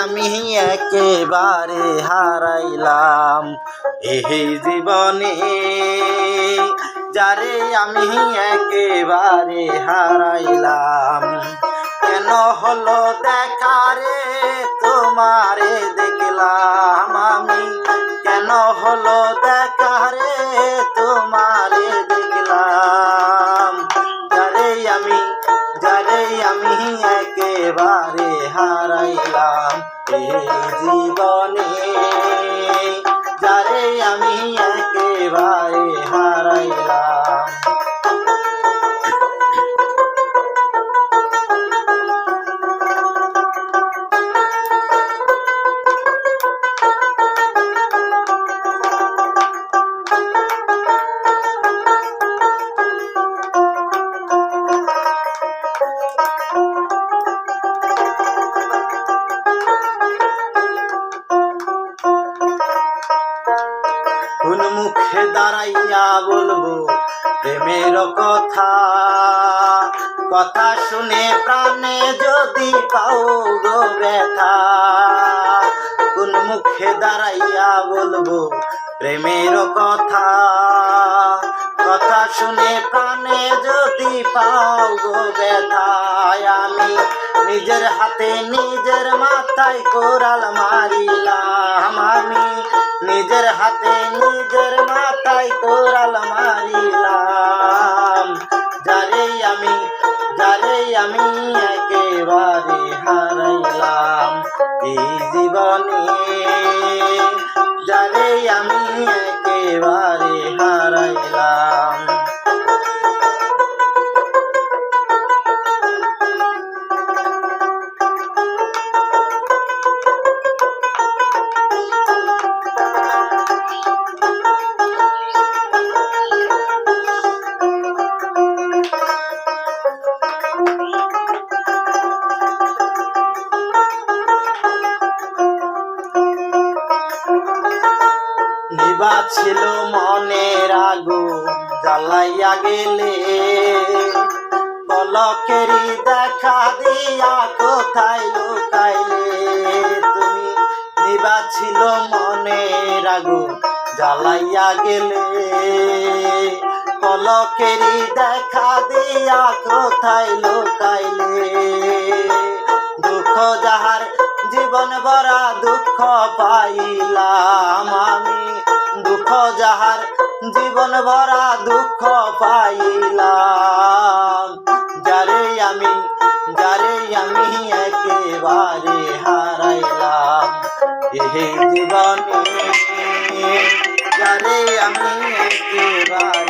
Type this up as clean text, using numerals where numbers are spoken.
আমি একেবারে হারাইলাম এই জীবনে, যারে আমি একেবারে হারাইলাম। কেন হলো দেখা রে তোমারে দেখলাম আমি, কেন হলো দেখা রে তোমারে দেখলাম। যারে আমি একেবারে হারাইলাম এই জীবনে, যারে আমি একেবারে হারাইলাম। কোন মুখে দাঁড়াইয়া বলবো প্রেমের কথা, কথা শুনে প্রাণে যদি পাও গো ব্যথা। কোন মুখে দাঁড়াইয়া বলবো প্রেমের কথা, কথা শুনে প্রাণে যদি পাও গো ব্যথা। আমি নিজের হাতে নিজের মাথায় কোরাল মারিলাম, আমি নিজের হাতে নিজের মাথায় কোরাল মারিলাম। যারে আমি একেবারে হারাইলাম এই জীবনে, যারে আমি একেবারে হারাইলাম। নিবা ছিল মনের আগুন জ্বালাইয়া গেলে, পলকেরই দেখা দিয়া কোথায় লুকাইলে তুমি। নিবা ছিল মনের আগুন জ্বালাইয়া গেলে, পলকেরই দেখা দিয়া কোথায় লুকাইলে। দুঃখ যাহার জীবন ভরা দুঃখ পাইলাম আমি, দুঃখ যাহার জীবন ভরা দুঃখ পাইলাম। যারে আমি একেবারে হারাইলাম এই জীবনে, যারে আমি একেবারে